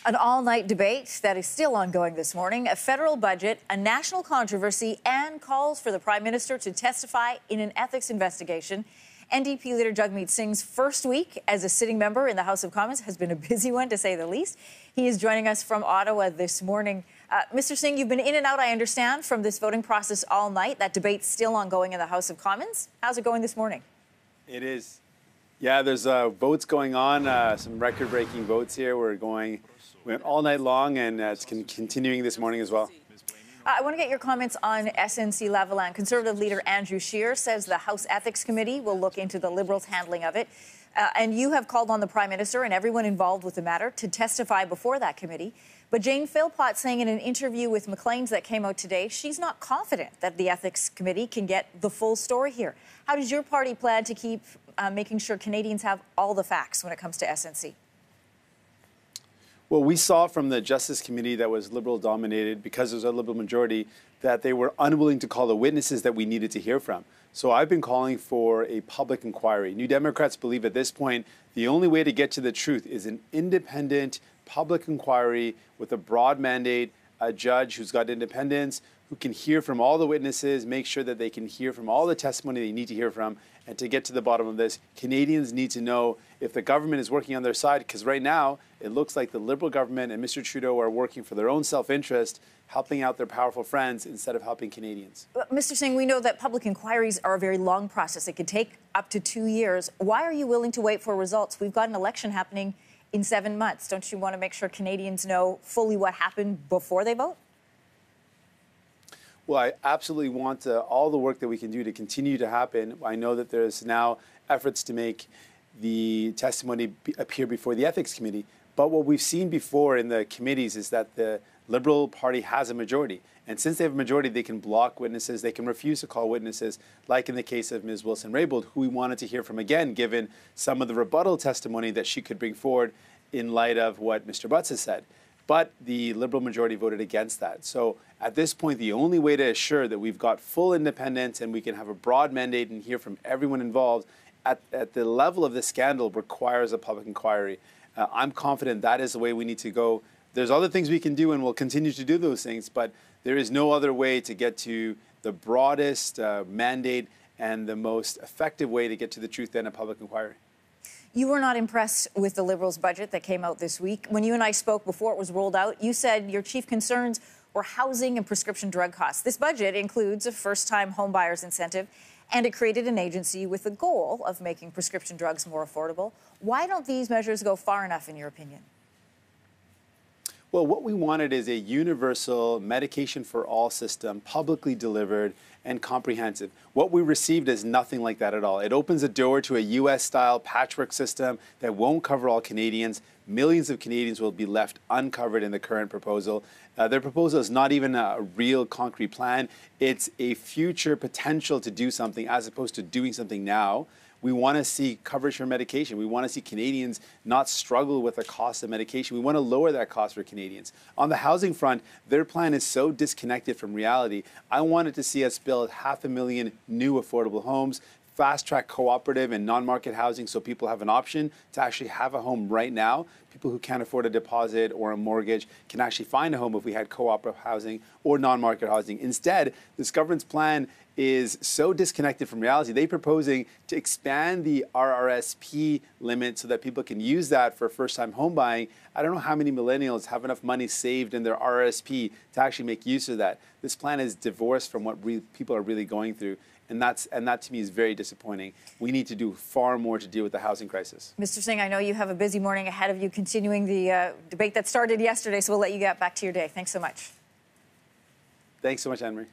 An all-night debate that is still ongoing this morning, a federal budget, a national controversy, and calls for the Prime Minister to testify in an ethics investigation. NDP leader Jagmeet Singh's first week as a sitting member in the House of Commons has been a busy one, to say the least. He is joining us from Ottawa this morning. Mr. Singh, you've been in and out, I understand, from this voting process all night. That debate's still ongoing in the House of Commons. How's it going this morning? It is. Yeah, there's votes going on, some record-breaking votes here. We went all night long, and it's continuing this morning as well. I want to get your comments on SNC-Lavalin. Conservative leader Andrew Scheer says the House Ethics Committee will look into the Liberals' handling of it. And you have called on the Prime Minister and everyone involved with the matter to testify before that committee. But Jane Philpott saying in an interview with Maclean's that came out today, she's not confident that the Ethics Committee can get the full story here. How does your party plan to keep making sure Canadians have all the facts when it comes to SNC? Well, we saw from the Justice Committee that was Liberal-dominated, because there was a Liberal majority, that they were unwilling to call the witnesses that we needed to hear from. So I've been calling for a public inquiry. New Democrats believe at this point the only way to get to the truth is an independent public inquiry with a broad mandate, a judge who's got independence, who can hear from all the witnesses, make sure that they can hear from all the testimony they need to hear from. And to get to the bottom of this, Canadians need to know if the government is working on their side, because right now it looks like the Liberal government and Mr. Trudeau are working for their own self-interest, helping out their powerful friends instead of helping Canadians. Mr. Singh, we know that public inquiries are a very long process. It could take up to 2 years. Why are you willing to wait for results? We've got an election happening in 7 months. Don't you want to make sure Canadians know fully what happened before they vote? Well, I absolutely want all the work that we can do to continue to happen. I know that there's now efforts to make the testimony appear before the Ethics Committee. But what we've seen before in the committees is that the Liberal Party has a majority. And since they have a majority, they can block witnesses, they can refuse to call witnesses, like in the case of Ms. Wilson-Raybould, who we wanted to hear from again, given some of the rebuttal testimony that she could bring forward in light of what Mr. Butts has said. But the Liberal majority voted against that. So at this point, the only way to assure that we've got full independence and we can have a broad mandate and hear from everyone involved at the level of this scandal requires a public inquiry. I'm confident that is the way we need to go. There's other things we can do, and we'll continue to do those things, but there is no other way to get to the broadest mandate and the most effective way to get to the truth than a public inquiry. You were not impressed with the Liberals' budget that came out this week. When you and I spoke before it was rolled out, you said your chief concerns were housing and prescription drug costs. This budget includes a first-time homebuyers incentive, and it created an agency with the goal of making prescription drugs more affordable. Why don't these measures go far enough, in your opinion? Well, what we wanted is a universal medication for all system, publicly delivered and comprehensive. What we received is nothing like that at all. It opens a door to a US-style patchwork system that won't cover all Canadians. Millions of Canadians will be left uncovered in the current proposal. Their proposal is not even a real concrete plan. It's a future potential to do something as opposed to doing something now. We want to see coverage for medication. We want to see Canadians not struggle with the cost of medication. We want to lower that cost for Canadians. On the housing front, their plan is so disconnected from reality. I wanted to see us build 500,000 new affordable homes, fast-track cooperative and non-market housing so people have an option to actually have a home right now. People who can't afford a deposit or a mortgage can actually find a home if we had cooperative housing or non-market housing. Instead, this government's plan is so disconnected from reality. They're proposing to expand the RRSP limit so that people can use that for first-time home buying. I don't know how many millennials have enough money saved in their RRSP to actually make use of that. This plan is divorced from what people are really going through. And that to me is very disappointing. We need to do far more to deal with the housing crisis. Mr. Singh, I know you have a busy morning ahead of you continuing the debate that started yesterday, so we'll let you get back to your day. Thanks so much. Thanks so much, Anne-Marie.